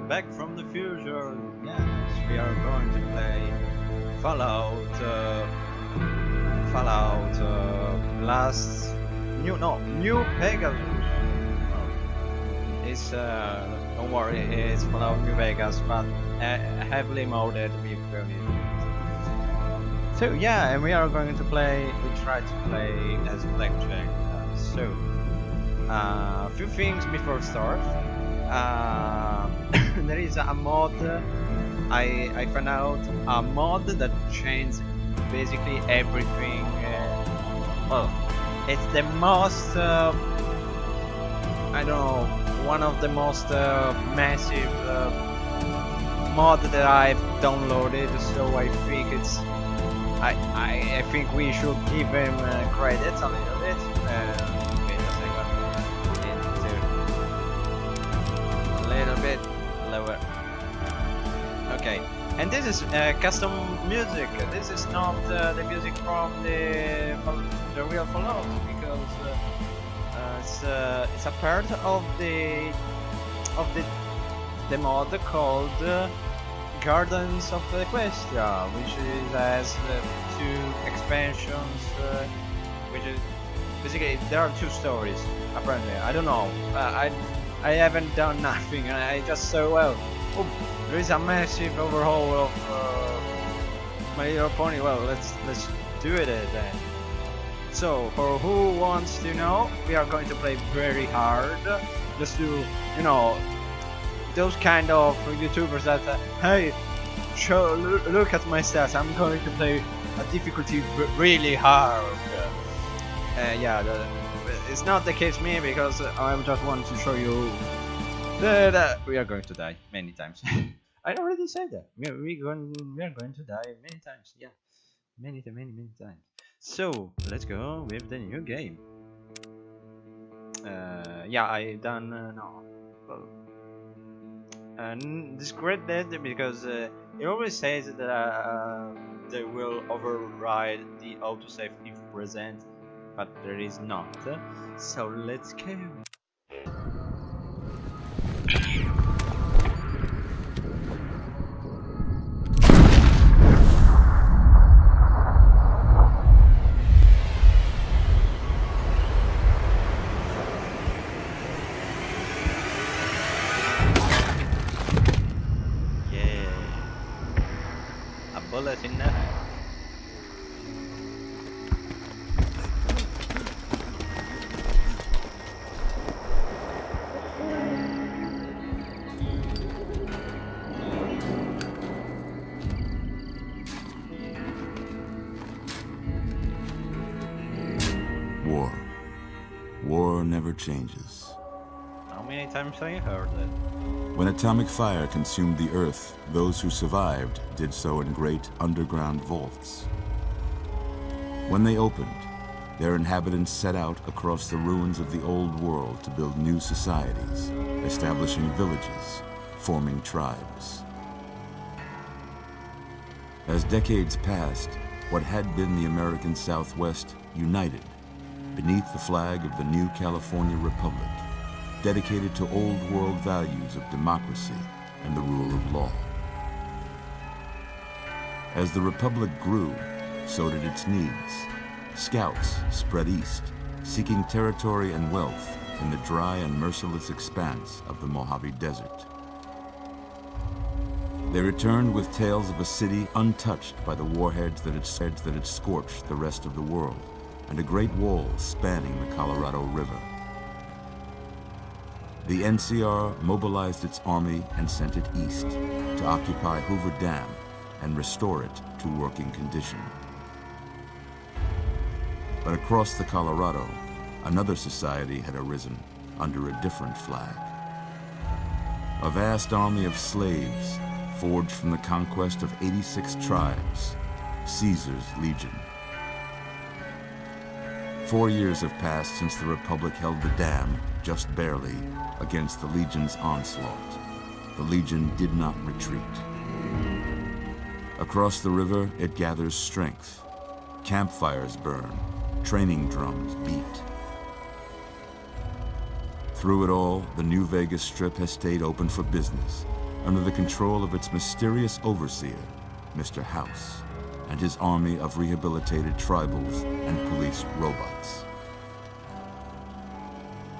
back from the future. Yes, we are going to play Fallout. New Pegasus. It's don't worry, it's Fallout New Vegas, but heavily modded with So yeah, and we try to play as Blackjack. A few things before start. There is a mod. I found out a mod that changed basically everything. Well, it's the most I don't know, one of the most massive mod that I've downloaded. So I think it's I think we should give him credits a little bit. Wait a second. A little bit lower. Okay, and this is custom music. This is not the music from the real Fallout, because it's a part of the mod called Gardens of Equestria, which has two expansions, which is basically there are two stories. Apparently, I don't know. I haven't done nothing, and I just saw, well, oh, there is a massive overhaul of My Little Pony. Well, let's do it then. So, for who wants to know, we are going to play very hard, just to, you know, those kind of YouTubers that, hey, look at my stats, I'm going to play a difficulty really hard. Yeah, it's not the case me, because I just want to show you that we are going to die many times. I already said that. We are going to die many times. Yeah, many times. So let's go with the new game. Yeah, I done no. Well, discredit that because it always says that they will override the autosave if present, but there is not. So let's go. Bullet in there. War never changes. How many times have you heard that? When atomic fire consumed the earth, those who survived did so in great underground vaults. When they opened, their inhabitants set out across the ruins of the old world to build new societies, establishing villages, forming tribes. As decades passed, what had been the American Southwest united beneath the flag of the new California Republic, dedicated to old world values of democracy and the rule of law. As the Republic grew, so did its needs. Scouts spread east, seeking territory and wealth in the dry and merciless expanse of the Mojave Desert. They returned with tales of a city untouched by the warheads that had scorched the rest of the world, and a great wall spanning the Colorado River. The NCR mobilized its army and sent it east to occupy Hoover Dam and restore it to working condition. But across the Colorado, another society had arisen under a different flag. A vast army of slaves forged from the conquest of 86 tribes, Caesar's Legion. 4 years have passed since the Republic held the dam, just barely, against the Legion's onslaught. The Legion did not retreat. Across the river, it gathers strength. Campfires burn, training drums beat. Through it all, the New Vegas Strip has stayed open for business, under the control of its mysterious overseer, Mr. House, and his army of rehabilitated tribals and police robots.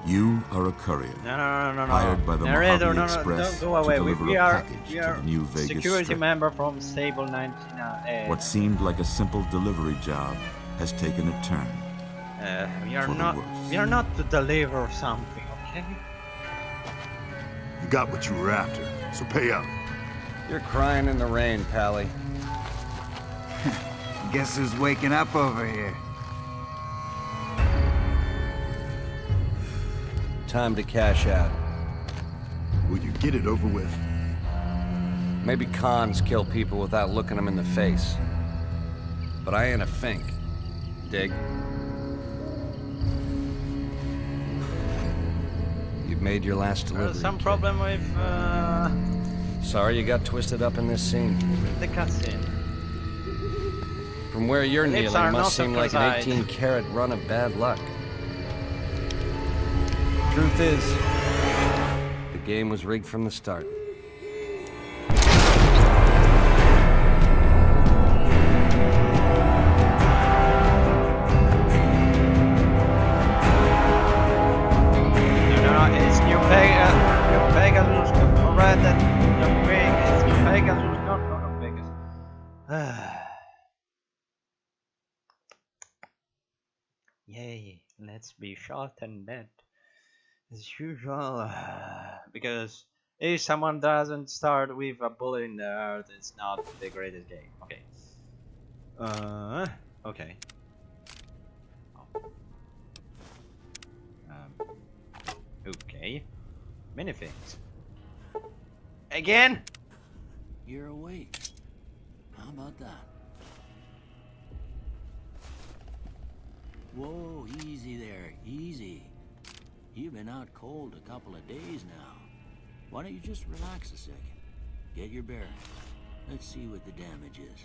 You are a courier, hired by the Narrator, Mojave Express don't go away. to deliver We a are package to the new Vegas security Strip. member from Stable 99. What seemed like a simple delivery job has taken a turn. We are for the not. worse. We are not to deliver something, okay? You got what you were after, so pay up. You're crying in the rain, Pally. Guess who's waking up over here? Time to cash out. Will you get it over with? Maybe cons kill people without looking them in the face. But I ain't a fink. Dig? You've made your last delivery. Some kid. problem with Sorry you got twisted up in this scene. the cutscene. From where you're Lips kneeling are not must seem like an circumcised. 18-carat run of bad luck. Truth is, the game was rigged from the start. No, it's New Vegas. New Pegasus. Alright, that New Vegas. It's New Pegasus, not New Vegas. Yay, let's be shot and dead. As usual. Because if someone doesn't start with a bullet in the heart, it's not the greatest game. Okay. Okay. Okay. Many things. Again? You're awake. How about that? Whoa, easy there, easy. You've been out cold a couple of days now. Why don't you just relax a second? Get your bearings. Let's see what the damage is.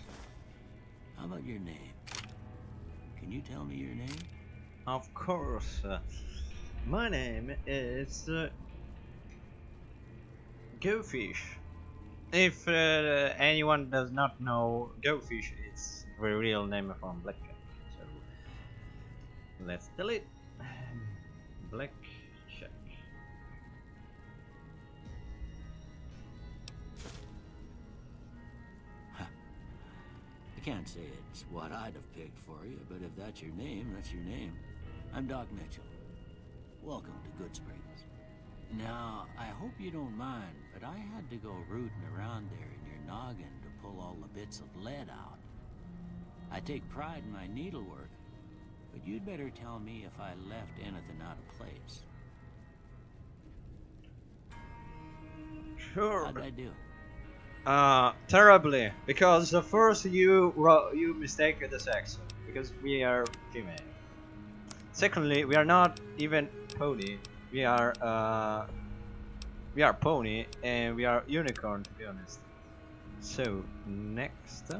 How about your name? Can you tell me your name? Of course. My name is Goldfish. If anyone does not know, Goldfish is the real name from Blackjack. So let's delete Blackjack. I can't say it's what I'd have picked for you, but if that's your name, that's your name. I'm Doc Mitchell. Welcome to Good Springs. Now, I hope you don't mind, but I had to go rooting around there in your noggin to pull all the bits of lead out. I take pride in my needlework, but you'd better tell me if I left anything out of place. Sure. How'd I do? Terribly, because the first you mistake the sex, because we are female. Secondly, we are not even pony. We are pony and we are unicorn, to be honest. So next.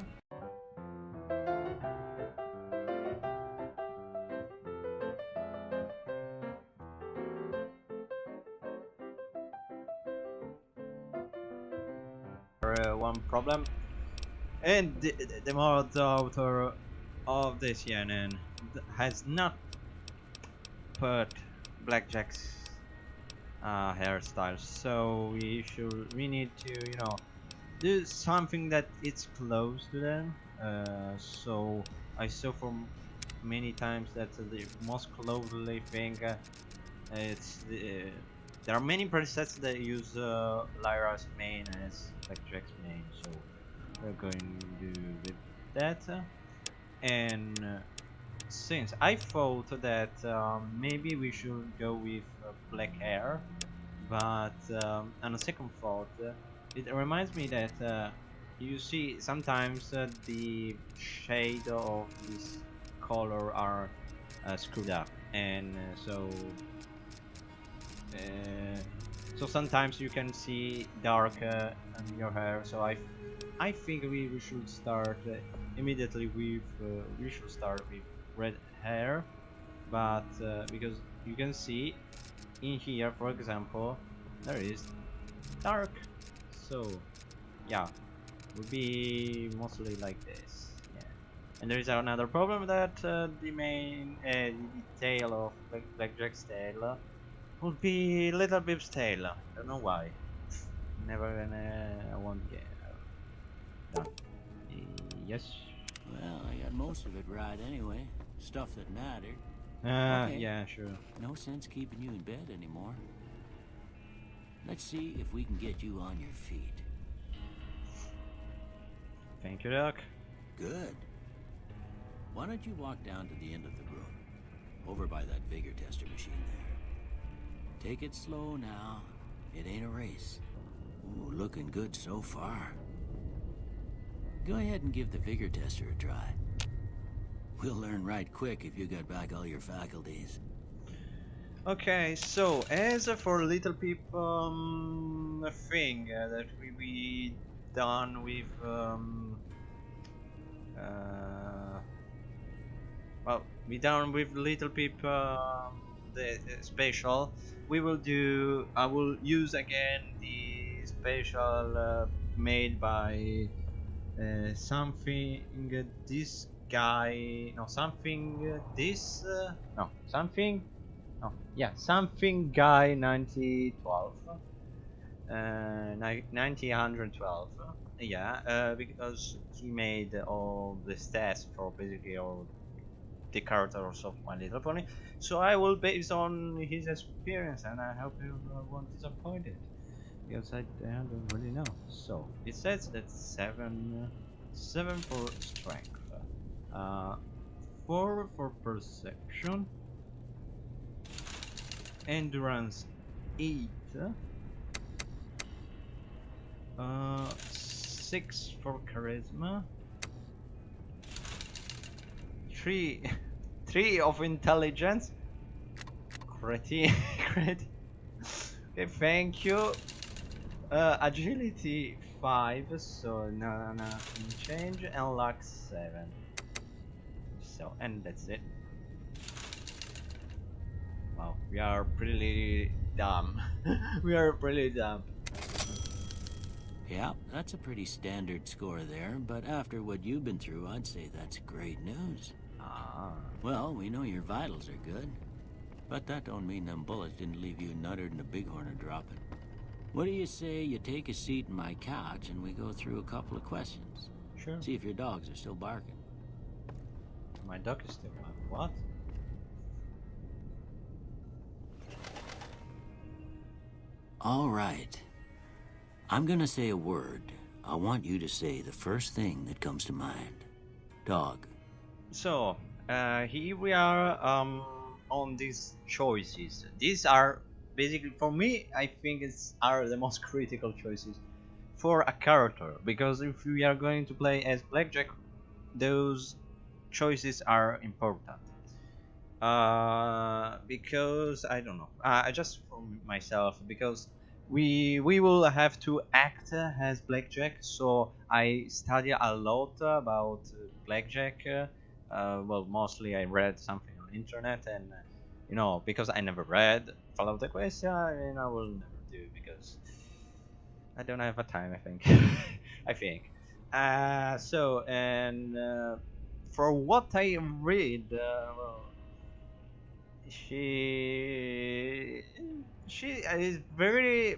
One problem, and the mod author of this CNN has not put Blackjack's hairstyle, so we need to, you know, do something that it's close to them. So I saw from many times that the most closely thing it's the there are many presets that use Lyra's main as Blackjack's main, so we're going to do with that. And since I thought that maybe we should go with black hair, but on a second thought, it reminds me that you see sometimes the shade of this color are screwed up, and so sometimes you can see dark on your hair. So I think we should start immediately with we should start with red hair, but because you can see in here, for example, there is dark, So yeah, would be mostly like this. Yeah, and there is another problem that the main the tail of Blackjack's tail would be Little Bib's tail. Don't know why. Never gonna. I won't get done. Yes. Well, I got most of it right anyway. Stuff that mattered. Okay. Yeah, sure. No sense keeping you in bed anymore. Let's see if we can get you on your feet. Thank you, Doc. Good. Why don't you walk down to the end of the room, over by that vigor tester machine there. Take it slow now. It ain't a race. Ooh, looking good so far. Go ahead and give the vigor tester a try. We'll learn right quick if you got back all your faculties. Okay, so as for Little People thing that we done with well, we done with Little People the special. We will do. I will use again the special made by something this guy. No, something this. No, something. Oh, yeah, something guy 9012. 9012. Yeah, because he made all the stats for basically all the characters of My Little Pony. So I will base on his experience, and I hope you won't disappoint it, because I don't really know. So it says that 7 for strength, 4 for perception, endurance 8, 6 for charisma, 3 of intelligence, crit. Okay, thank you. Agility 5, so nothing change, and luck 7. So, and that's it. Wow, we are pretty dumb. We are pretty dumb. Yeah, that's a pretty standard score there, but after what you've been through, I'd say that's great news. Ah. Well, we know your vitals are good, but that don't mean them bullets didn't leave you nuttered and a bighorn are dropping. What do you say you take a seat in my couch and we go through a couple of questions? Sure. See if your dogs are still barking. My dog is still alive. What? All right. I'm gonna say a word. I want you to say the first thing that comes to mind. Dog. So, here we are on these choices. These are basically, for me, I think are the most critical choices for a character, because if we are going to play as Blackjack, those choices are important. Because I don't know. Just for myself, because we will have to act as Blackjack. So I study a lot about Blackjack. Well, mostly I read something on internet, and you know, because I never read Fallout Equestria, and I will never do because I don't have a time. I think. I think. So and for what I read, well, she is very,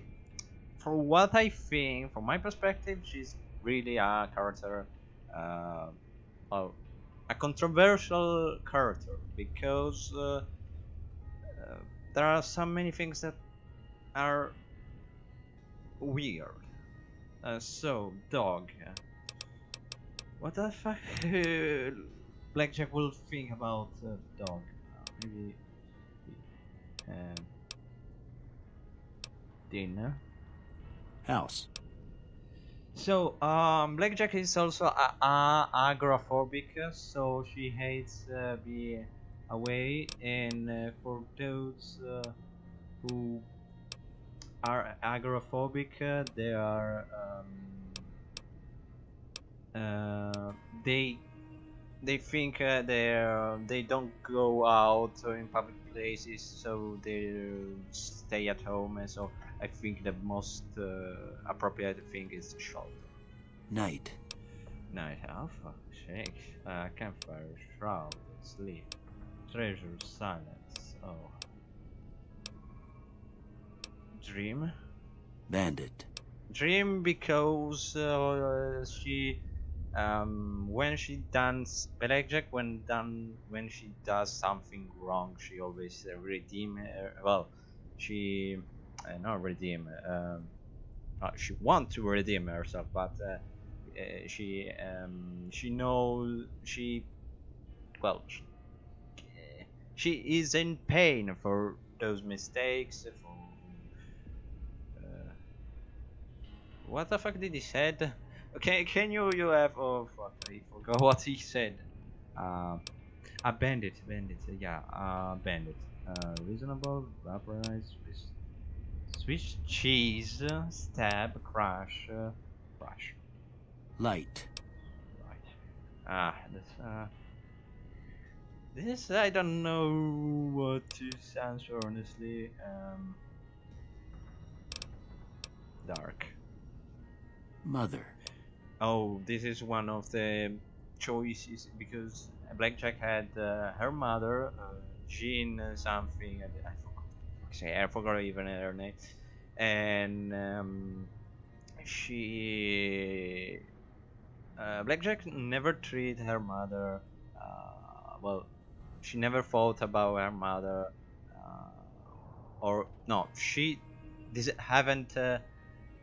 for what I think, from my perspective, she's really a character, well, a controversial character, because there are so many things that are weird. So dog, what the fuck Blackjack will think about dog? Maybe um, dinner. House. So, Blackjack is also agoraphobic, so she hates being away. And for those who are agoraphobic, they are they they think they don't go out in public places, so they stay at home. And so I think the most appropriate thing is shelter. Night. Night alpha, shake, campfire, shroud, sleep, treasure, silence. Oh, dream. Bandit. Dream because she when she does Blackjack, when she does something wrong, she always redeem well, she not redeem she want to redeem herself, but she knows well she is in pain for those mistakes, for what the fuck did he said? Okay, can you have, oh fuck, I forgot what he said. A bandit, yeah, bandit. Reasonable, vaporize, Swiss cheese, stab, crash, crash. Light. Right. This I don't know what to answer honestly. Dark. Mother. Oh, this is one of the choices because Blackjack had her mother, Jean something. I forgot even her name, and she Blackjack never treated her mother. Well, she never thought about her mother, or no, she haven't.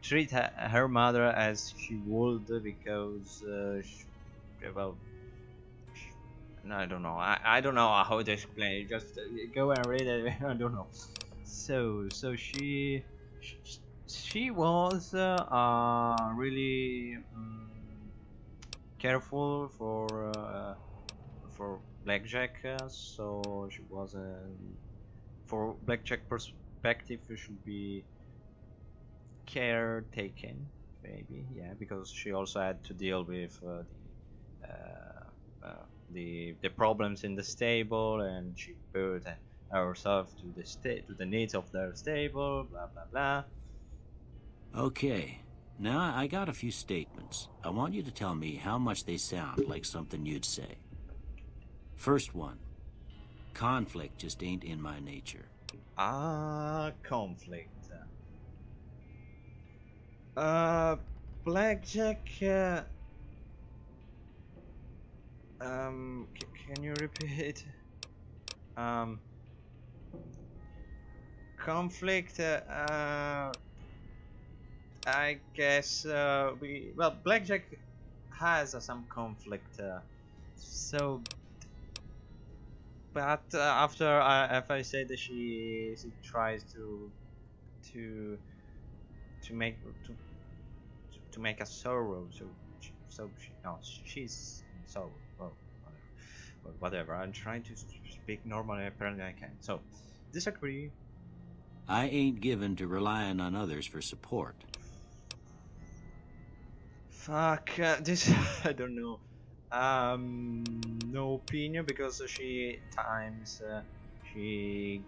Treat her mother as she would because well no, I don't know. I don't know how to explain it. Just go and read it. I don't know. So she was really careful for Blackjack. So she was for Blackjack perspective should be care taken, maybe, yeah, because she also had to deal with the problems in the stable, and she put herself to the needs of their stable, blah blah blah. Okay. Now I got a few statements. I want you to tell me how much they sound like something you'd say. First one. Conflict just ain't in my nature. Conflict. Blackjack. Can you repeat? Conflict. I guess Blackjack has some conflict. So, but after if I say that she tries to make a sorrow, she's in sorrow. Well, whatever. I'm trying to speak normally. Apparently, I can. So, disagree. I ain't given to relying on others for support. Fuck this. I don't know. No opinion because she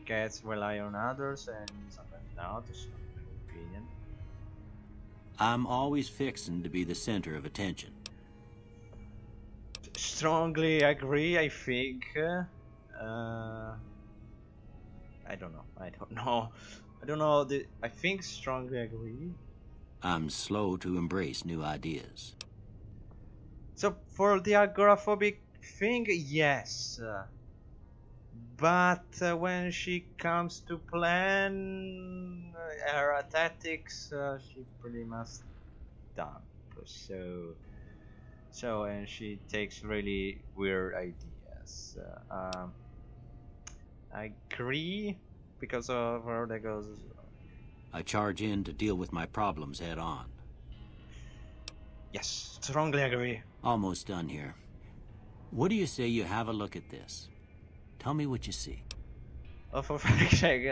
gets rely on others and sometimes not. So no opinion. I'm always fixing to be the center of attention. Strongly agree, I think. I don't know. I think strongly agree. I'm slow to embrace new ideas. So for the agoraphobic thing, yes. But when she comes to plan her tactics, she pretty much dump. So and she takes really weird ideas. I agree because of her that goes. I charge in to deal with my problems head on. Yes, strongly agree. Almost done here. What do you say you have a look at this? Tell me what you see. Oh, for fuck's sake.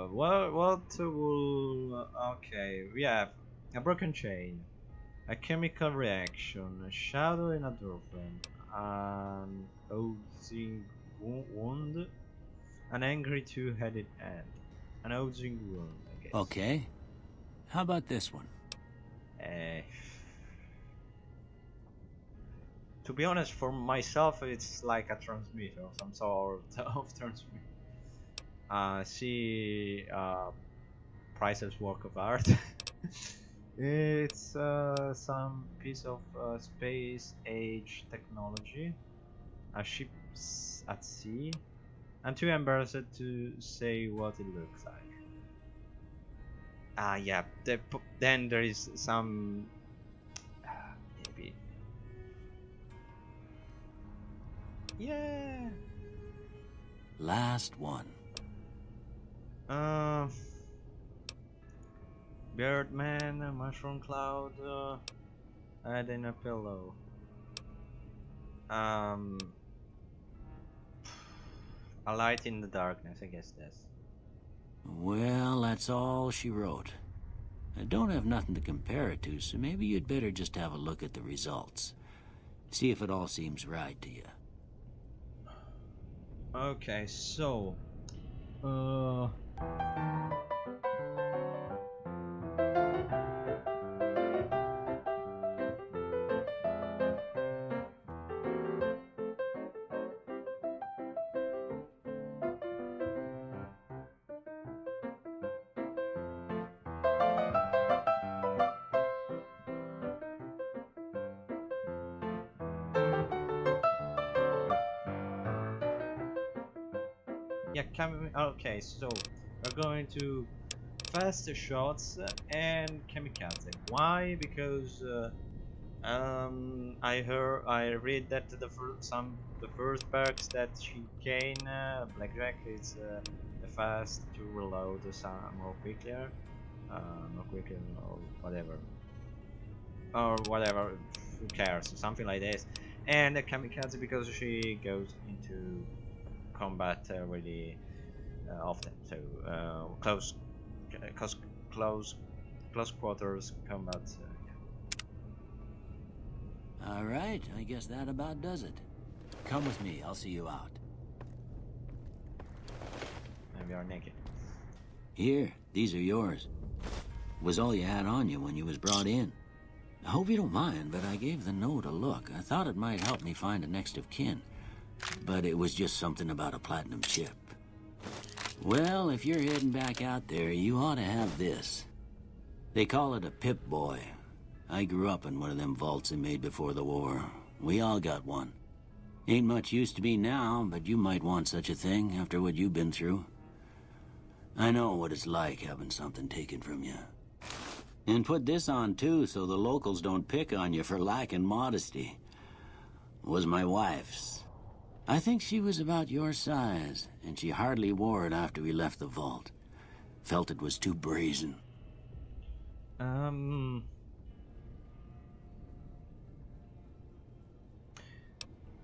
What will... Okay, we have a broken chain. A chemical reaction, a shadow in a doorframe, an oozing wound, an angry two-headed ant, an oozing wound, I guess. Okay. How about this one? To be honest, for myself, it's like a transmitter, some sort of transmitter. See, priceless work of art. It's some piece of space-age technology, a ship at sea. I'm too embarrassed to say what it looks like. Yeah. Then there is some maybe. Yeah. Last one. Birdman, a mushroom cloud, and then a pillow. A light in the darkness, I guess that's. Well, that's all she wrote. I don't have nothing to compare it to, so maybe you'd better just have a look at the results. See if it all seems right to you. Okay, so yeah, okay, so we're going to fast shots and kamikaze. Why? Because I read that the first perks that she gain Blackjack is the fast to reload some more quickly, or whatever. Who cares? Something like this. And the kamikaze because she goes into combat really often. So close quarters combat. All right, I guess that about does it. Come with me, I'll see you out. And we are naked. Here, these are yours. Was all you had on you when you was brought in. I hope you don't mind, but I gave the note a look. I thought it might help me find a next of kin. But it was just something about a platinum chip. Well, if you're heading back out there, you ought to have this. They call it a Pip-Boy. I grew up in one of them vaults they made before the war. We all got one. Ain't much use to me now, but you might want such a thing after what you've been through. I know what it's like having something taken from you. And put this on too, so the locals don't pick on you for lacking modesty. Was my wife's. I think she was about your size, and she hardly wore it after we left the vault. Felt it was too brazen.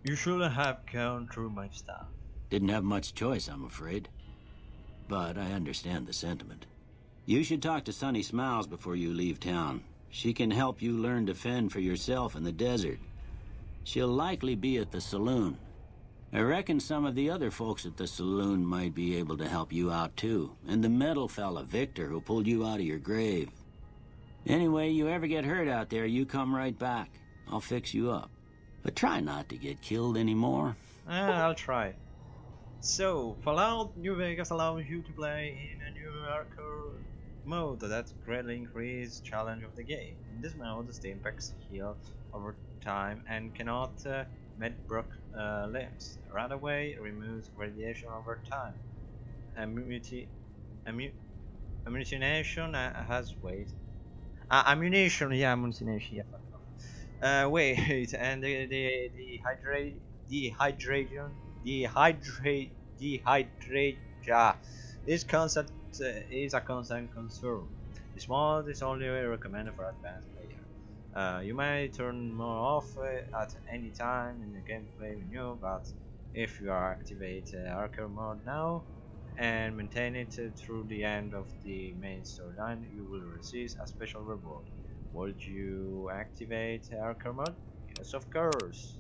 You should have gone through my stuff. Didn't have much choice, I'm afraid. But I understand the sentiment. You should talk to Sunny Smiles before you leave town. She can help you learn to fend for yourself in the desert. She'll likely be at the saloon. I reckon some of the other folks at the saloon might be able to help you out too. And the metal fella, Victor, who pulled you out of your grave. Anyway, you ever get hurt out there, you come right back. I'll fix you up. But try not to get killed anymore. I'll try. So, Fallout New Vegas allows you to play in a new hardcore mode that greatly increases challenge of the game. In this mode, the stim packs heal over time and cannot med-brook limbs. Runaway removes radiation over time. Ammunition has weight. Ammunition, yeah, ammunition, yeah. Wait, and the dehydration. This concept is a constant concern. This mod is only recommended for advanced players. You may turn more off at any time in the gameplay menu, but if you activate hardcore mode now and maintain it through the end of the main storyline, you will receive a special reward. Would you activate hardcore mode? Yes, of course.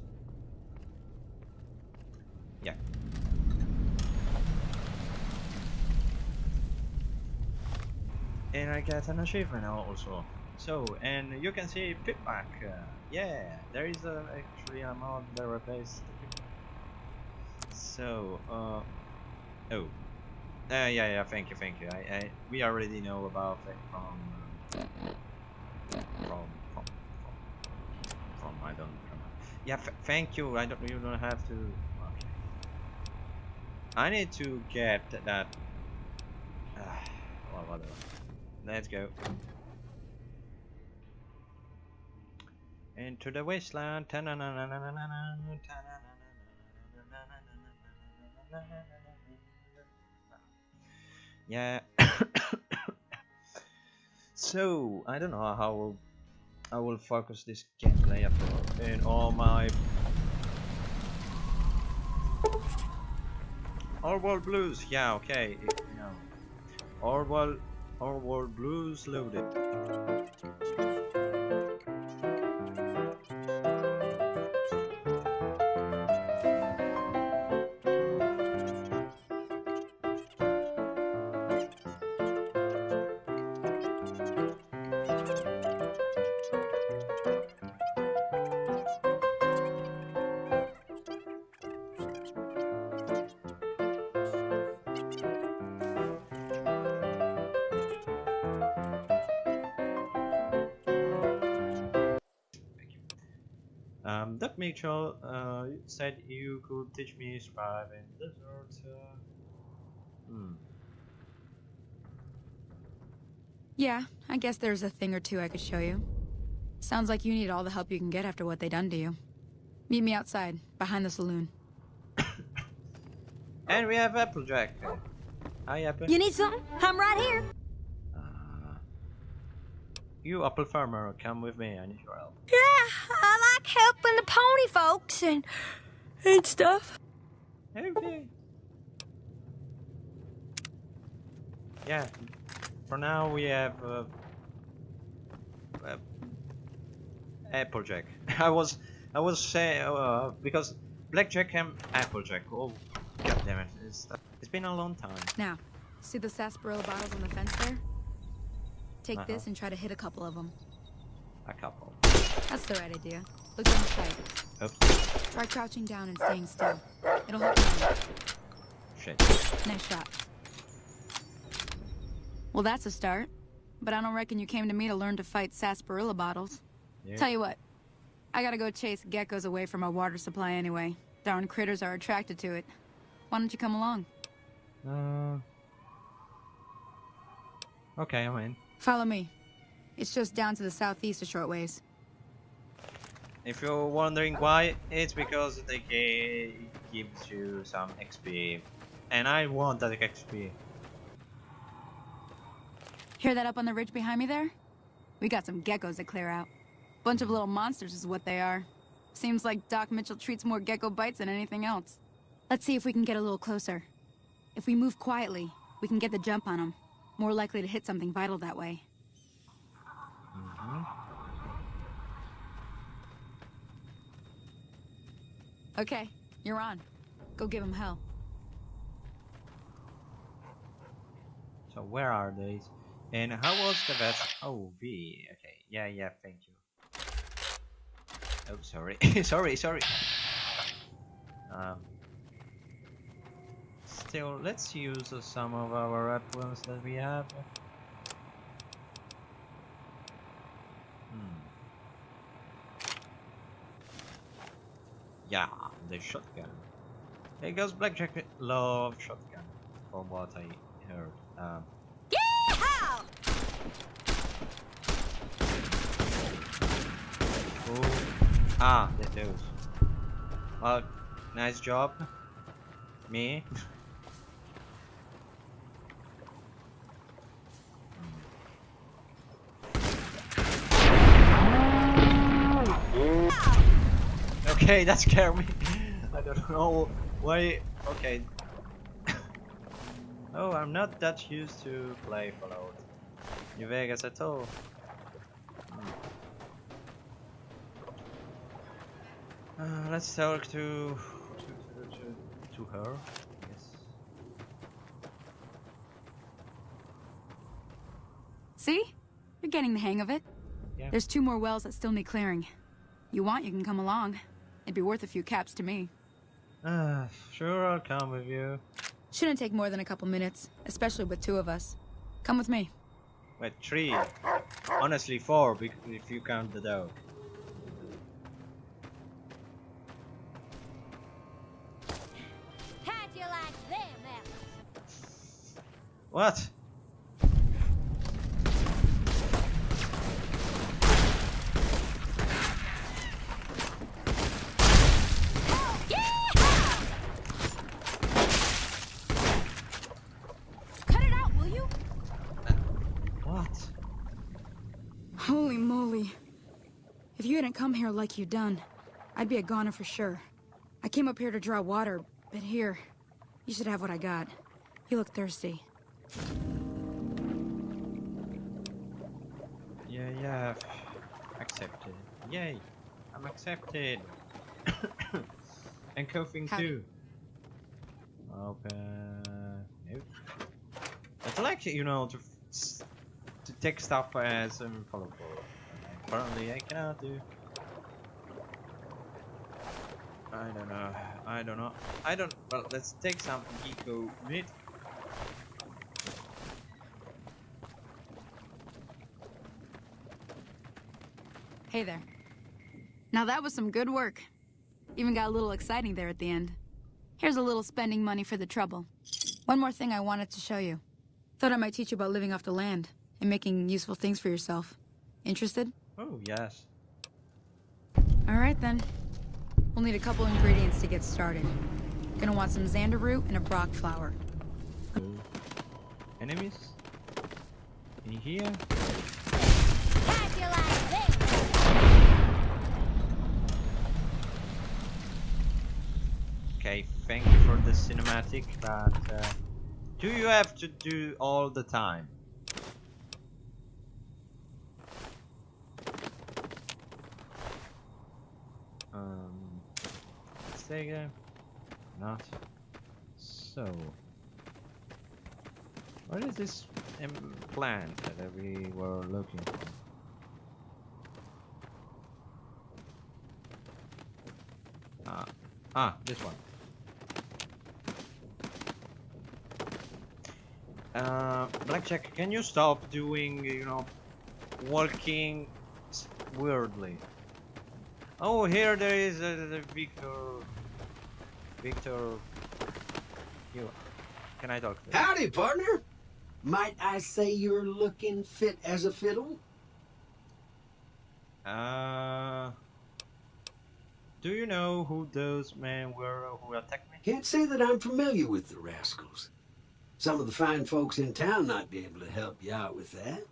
Yeah. And I get an achievement also. So, and you can see feedback. Yeah, there is actually a mod that replaced the feedback. So, yeah, thank you. We already know about it from I don't remember. Yeah, thank you. You don't have to. Okay. I need to get that. Well, whatever. Let's go. Into the wasteland. Yeah. So I don't know how I will focus this gameplay in all my Orvil Blues. Yeah, okay. You know, Orvil Blues loaded. That Mitchell said you could teach me survive in desert. Yeah, I guess there's a thing or two I could show you. Sounds like you need all the help you can get after what they done to you. Meet me outside, behind the saloon. And we have Applejack. Hi, Apple. You need something? I'm right here. You apple farmer, come with me. I need your help. Yeah, I like helping the pony folks and stuff. Okay. Yeah. For now, we have Applejack. I was saying because Blackjack and Applejack. Oh, god damn it! It's been a long time. Now, see the sarsaparilla bottles on the fence there? Take this and try to hit a couple of them. A couple. That's the right idea. Look down the sight. Oops. Try crouching down and staying still. It'll help you out. Shit. Nice shot. Well, that's a start. But I don't reckon you came to me to learn to fight sarsaparilla bottles. Yeah. Tell you what, I gotta go chase geckos away from our water supply anyway. Darn critters are attracted to it. Why don't you come along? Okay, I'm in. Follow me. It's just down to the southeast a short ways. If you're wondering why, it's because the game gives you some XP. And I want that XP. Hear that up on the ridge behind me there? We got some geckos to clear out. Bunch of little monsters is what they are. Seems like Doc Mitchell treats more gecko bites than anything else. Let's see if we can get a little closer. If we move quietly, we can get the jump on them. More likely to hit something vital that way. Okay, you're on. Go give them hell. So where are these? And how was the vest? Oh, V. Okay, yeah, thank you. Oh, sorry, sorry. Still, let's use some of our weapons that we have. Yeah, the shotgun. Because Blackjack loves shotgun, from what I heard. Yeehaw! Oh, those. Well, nice job. Me. Okay, that scared me. I don't know why. Okay. Oh, I'm not that used to play Fallout New Vegas at all. Let's talk to her. Yes. See? You're getting the hang of it. Yeah. There's 2 more wells that still need clearing. You want, you can come along. It'd be worth a few caps to me. Sure, I'll come with you. Shouldn't take more than a couple minutes, especially with 2 of us. Come with me. Wait, 3. Honestly, 4 if you count the dog. How'd you like them apples? What? Cut it out, will you? What? Holy moly. If you hadn't come here like you done, I'd be a goner for sure. I came up here to draw water, but here, you should have what I got. You look thirsty. Yeah. Accepted. Yay. I'm accepted. And coughing too. Open. Nope. I'd like, you know, to take stuff as followable. Apparently I cannot do. I don't know. Well, let's take some Gecko meat. Hey there. Now that was some good work. Even got a little exciting there at the end. Here's a little spending money for the trouble. One more thing I wanted to show you. Thought I might teach you about living off the land and making useful things for yourself. Interested? Oh, yes. All right then. We'll need a couple ingredients to get started. Gonna want some xander root and a brock flower. Enemies? In here? How'd you like them? Okay, thank you for the cinematic, but do you have to do all the time? Let's take it. Not. So. What is this plant that we were looking for? This one. Blackjack, can you stop doing, you know, walking weirdly? Oh, here there is the Victor. You. Can I talk to you? Howdy, partner. Might I say you're looking fit as a fiddle? Do you know who those men were who attacked me? Can't say that I'm familiar with the rascals. Some of the fine folks in town might be able to help you out with that.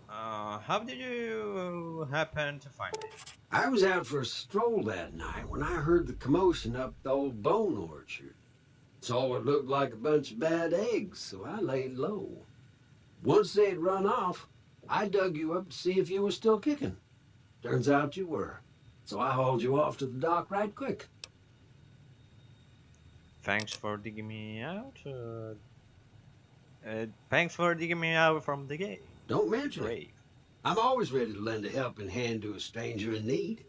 How did you happen to find me? I was out for a stroll that night when I heard the commotion up the old bone orchard. Saw what looked like a bunch of bad eggs, so I laid low. Once they had run off, I dug you up to see if you were still kicking. Turns out you were, so I hauled you off to the dock right quick. Thanks for digging me out. Thanks for digging me out from the gate. Don't mention it. Brave. I'm always ready to lend a helping hand to a stranger in need.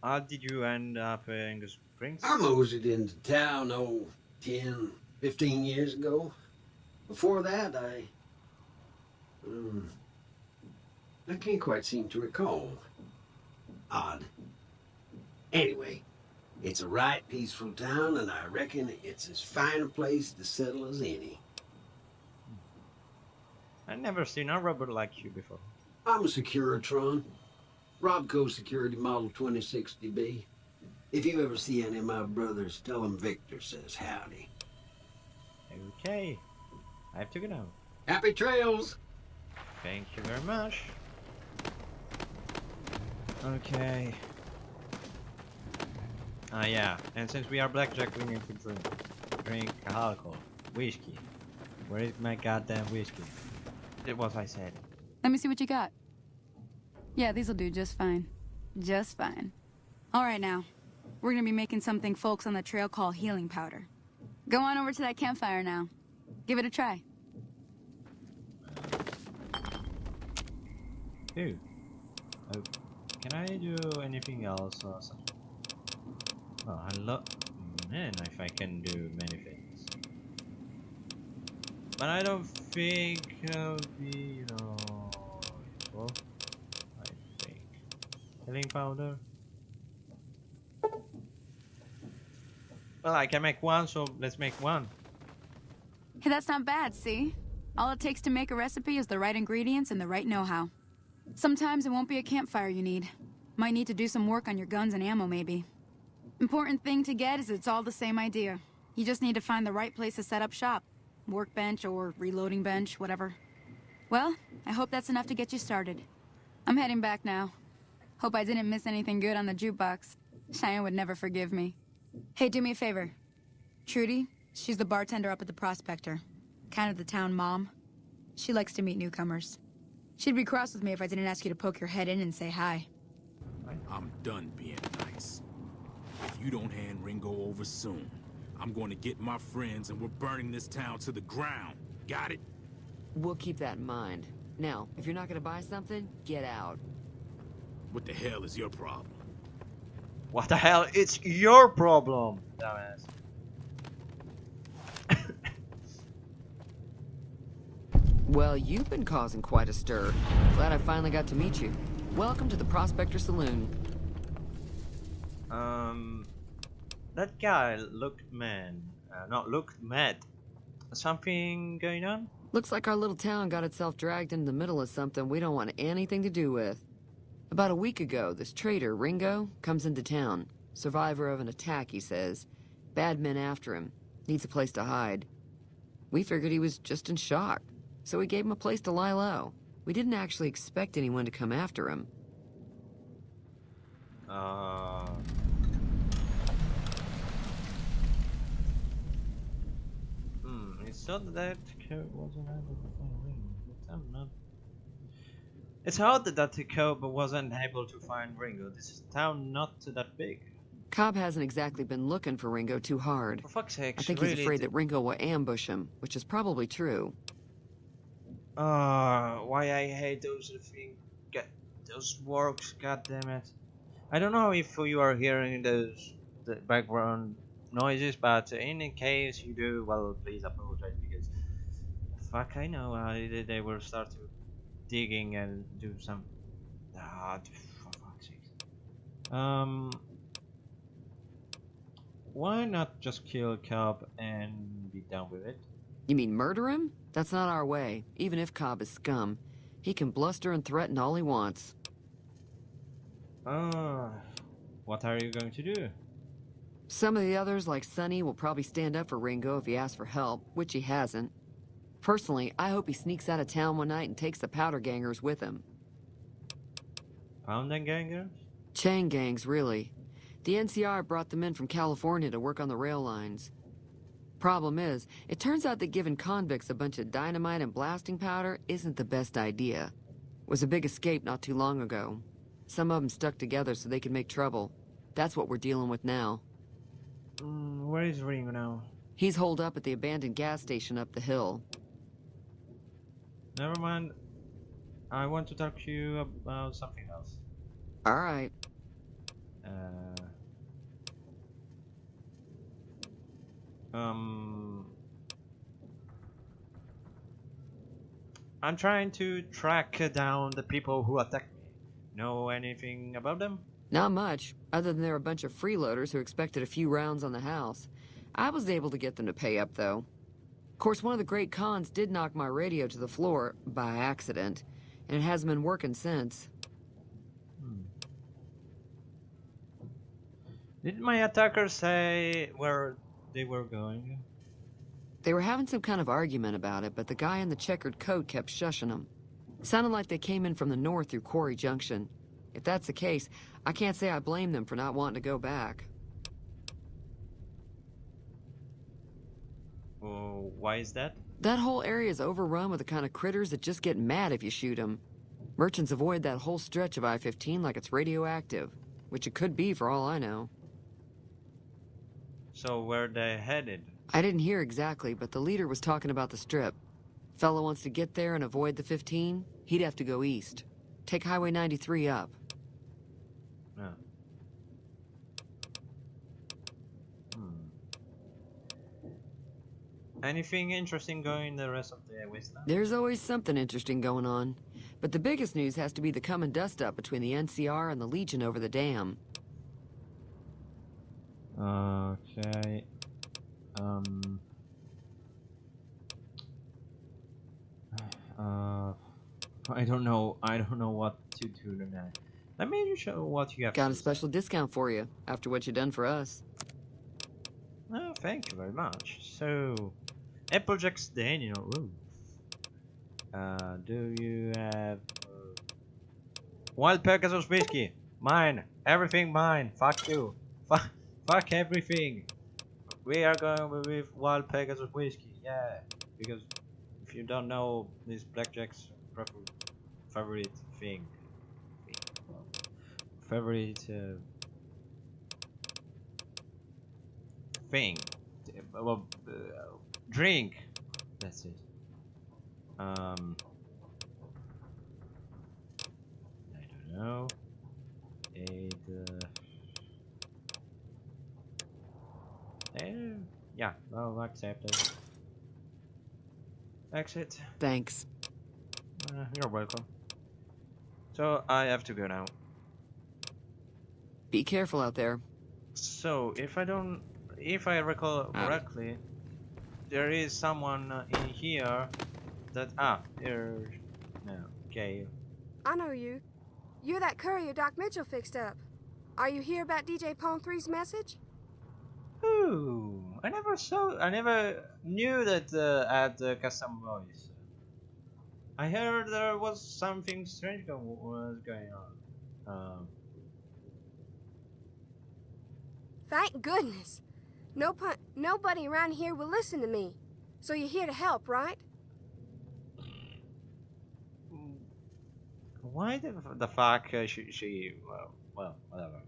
How did you end up in the Springs? I moseyed into town, 10, 15 years ago. Before that, I can't quite seem to recall. Odd. Anyway, it's a right peaceful town, and I reckon it's as fine a place to settle as any. I've never seen a robot like you before. I'm a Securitron. Robco Security Model 2060B. If you ever see any of my brothers, tell them Victor says howdy. Okay. I have to go now. Happy trails! Thank you very much. Okay. Yeah, and since we are Blackjack, we need to drink alcohol. Whiskey. Where is my goddamn whiskey? did what I said. Let me see what you got. Yeah, these'll do just fine. Just fine. All right, now. We're gonna be making something folks on the trail call healing powder. Go on over to that campfire now. Give it a try. Ew. Oh, can I do anything else or something? Oh, man, if I can do many things. But I don't think it'll be, useful. I think. Healing powder. Well, I can make one, so let's make one. Hey, that's not bad, see? All it takes to make a recipe is the right ingredients and the right know-how. Sometimes it won't be a campfire you need. Might need to do some work on your guns and ammo, maybe. Important thing to get is it's all the same idea. You just need to find the right place to set up shop. Workbench or reloading bench, whatever. Well, I hope that's enough to get you started. I'm heading back now. Hope I didn't miss anything good on the jukebox. Cheyenne would never forgive me. Hey, do me a favor. Trudy, she's the bartender up at the Prospector. Kind of the town mom. She likes to meet newcomers. She'd be cross with me if I didn't ask you to poke your head in and say hi. I'm done being nice. If you don't hand Ringo over soon, I'm going to get my friends and we're burning this town to the ground. Got it? We'll keep that in mind. Now, if you're not going to buy something, get out. What the hell is your problem? What the hell? It's your problem, dumbass. Well, you've been causing quite a stir. Glad I finally got to meet you. Welcome to the Prospector Saloon. That guy looked mad. Something going on? Looks like our little town got itself dragged into the middle of something we don't want anything to do with. About a week ago, this traitor, Ringo, comes into town. Survivor of an attack, he says. Bad men after him. Needs a place to hide. We figured he was just in shock, so we gave him a place to lie low. We didn't actually expect anyone to come after him. It's odd that Cope wasn't able to find Ringo. It's odd that the Cope wasn't able to find Ringo. This is a town not that big. Cobb hasn't exactly been looking for Ringo too hard. For fuck's sake, I think he's afraid that Ringo will ambush him, which is probably true. Why I hate those things. Those works, goddammit. I don't know if you are hearing the background noises, but in case you do, well, please apologize because fuck, I know they will start to digging and do some. For fuck's sake. Why not just kill Cobb and be done with it? You mean murder him? That's not our way. Even if Cobb is scum, he can bluster and threaten all he wants. What are you going to do? Some of the others, like Sonny, will probably stand up for Ringo if he asks for help, which he hasn't. Personally, I hope he sneaks out of town one night and takes the powder gangers with him. Pound and gangers? Chain gangs, really. The NCR brought them in from California to work on the rail lines. Problem is, it turns out that giving convicts a bunch of dynamite and blasting powder isn't the best idea. Was a big escape not too long ago. Some of them stuck together so they could make trouble. That's what we're dealing with now. Where is Ringo now? He's holed up at the abandoned gas station up the hill. Never mind. I want to talk to you about something else. All right. I'm trying to track down the people who attacked me. Know anything about them? Not much, other than they're a bunch of freeloaders who expected a few rounds on the house. I was able to get them to pay up, though. Of course, one of the great cons did knock my radio to the floor, by accident, and it hasn't been working since. Did my attackers say where they were going? They were having some kind of argument about it, but the guy in the checkered coat kept shushing them. Sounded like they came in from the north through Quarry Junction. If that's the case, I can't say I blame them for not wanting to go back. Oh, why is that? That whole area is overrun with the kind of critters that just get mad if you shoot them. Merchants avoid that whole stretch of I-15 like it's radioactive, which it could be for all I know. So where they headed? I didn't hear exactly, but the leader was talking about the strip. Fella wants to get there and avoid the 15, he'd have to go east. Take Highway 93 up. Yeah. Anything interesting going the rest of the wasteland? There's always something interesting going on. But the biggest news has to be the coming dust-up between the NCR and the Legion over the dam. Okay. I don't know what to do now. Let me show what you have. Got a special discount for you, after what you done for us. Oh, thank you very much. So, Applejack's Daniel. Ooh. Do you have Wild Pegasus whiskey? Mine. Everything mine. Fuck you. Fuck everything. We are going with Wild Pegasus whiskey. Yeah. Because if you don't know, this Blackjack's favorite thing. Favorite thing. Well, drink. That's it. I don't know. Yeah, I'll accept it. Exit. Thanks. You're welcome. So I have to go now. Be careful out there. So if I recall correctly, there is someone in here that there. No, okay. I know you. You're that courier Doc Mitchell fixed up. Are you here about DJ Pawn 3's message? Ooh, I never knew that at the custom voice. I heard there was something strange was going on. Thank goodness. Nobody around here will listen to me. So you're here to help, right? Why the fuck she well, whatever.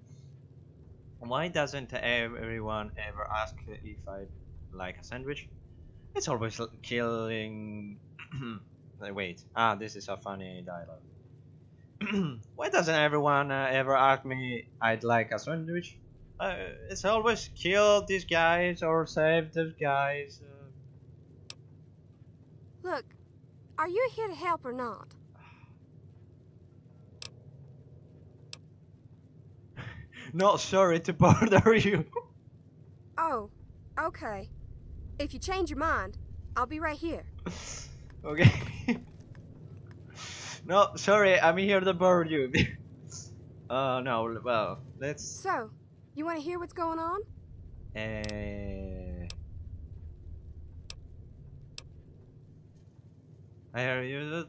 Why doesn't everyone ever ask if I like a sandwich? It's always killing. Wait, this is a funny dialogue. Why doesn't everyone ever ask me I'd like a sandwich? It's always kill these guys or save these guys. Look, are you here to help or not? Not sorry to bother you. Oh, okay. If you change your mind, I'll be right here. Okay. No, sorry, I'm here to bother you. No, well, let's... So, you want to hear what's going on? I hear you.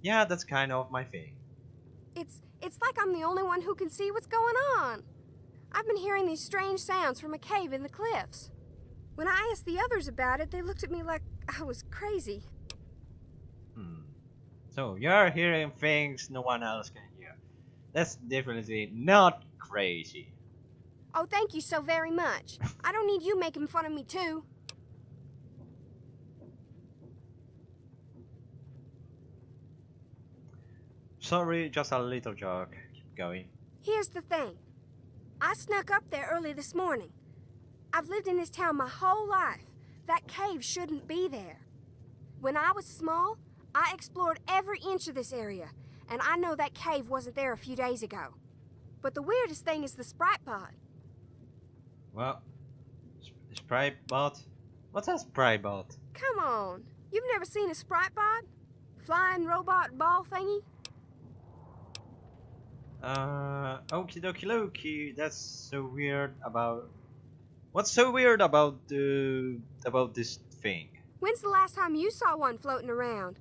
Yeah, that's kind of my thing. It's like I'm the only one who can see what's going on. I've been hearing these strange sounds from a cave in the cliffs. When I asked the others about it, they looked at me like I was crazy. So, you're hearing things no one else can hear. That's definitely not crazy. Oh, thank you so very much. I don't need you making fun of me, too. Sorry, just a little joke. Keep going. Here's the thing. I snuck up there early this morning. I've lived in this town my whole life. That cave shouldn't be there. When I was small, I explored every inch of this area, and I know that cave wasn't there a few days ago. But the weirdest thing is the Sprite Bot. Well, Sprite Bot? What's a Sprite Bot? Come on, you've never seen a Sprite Bot? Flying robot ball thingy? Okie dokie Loki, that's so weird about... What's so weird about this thing? When's the last time you saw one floating around?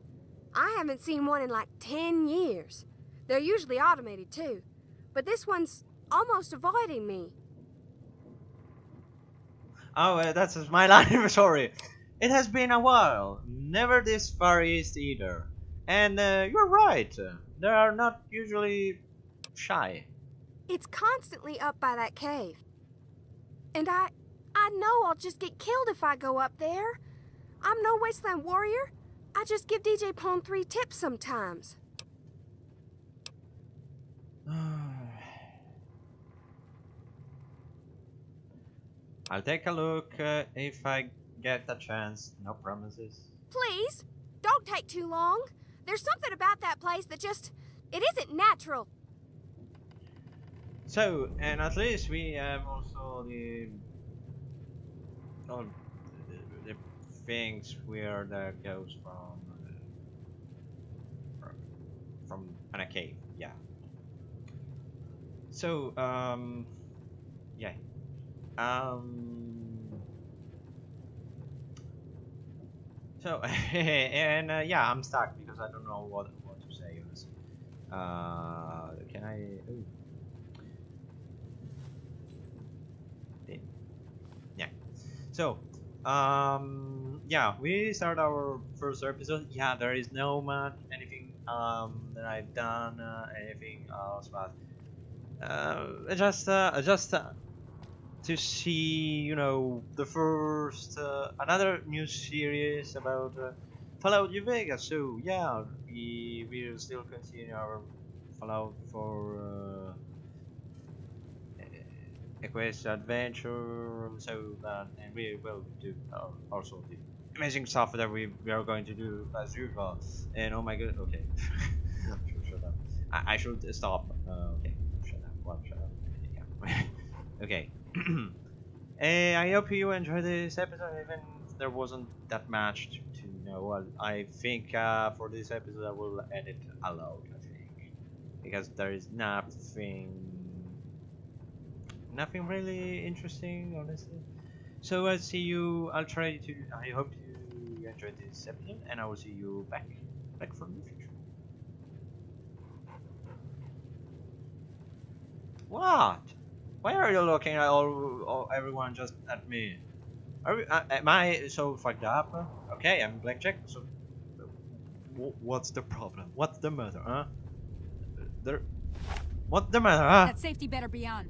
I haven't seen one in like 10 years. They're usually automated too, but this one's almost avoiding me. Oh, that's my line. Sorry. It has been a while. Never this far east either. And you're right. They are not usually shy. It's constantly up by that cave. And I know I'll just get killed if I go up there. I'm no wasteland warrior. I just give DJ Pawn 3 tips sometimes. I'll take a look if I get a chance. No promises. Please, don't take too long. There's something about that place that just... it isn't natural. So, and at least we have also the things where that goes from a cave. Yeah. So, yeah. So, and yeah, I'm stuck because I don't know what to say. Honestly. Can I? Ooh. Yeah. So, yeah, we start our first episode. Yeah, there is no much anything that I've done anything else, but just to see, you know, the first another new series about Fallout New Vegas. So yeah, we will still continue our Fallout for Equestria adventure. So that, and we will do also the amazing stuff that we are going to do as usual. And oh my god, okay. Shut up. I should stop. Okay, shut up. Well, shut up. Yeah. Okay. I hope you enjoyed this episode, even if there wasn't that much to know. Well, I think for this episode I will edit a lot, I think, because there is nothing really interesting, honestly. So I'll see you. I hope you enjoyed this episode, and I will see you back from the future. What? Why are you looking at everyone just at me? Am I so fucked up? Okay, I'm Blackjack. So, what's the problem? What's the matter, huh? What's the matter, huh? That safety better be on.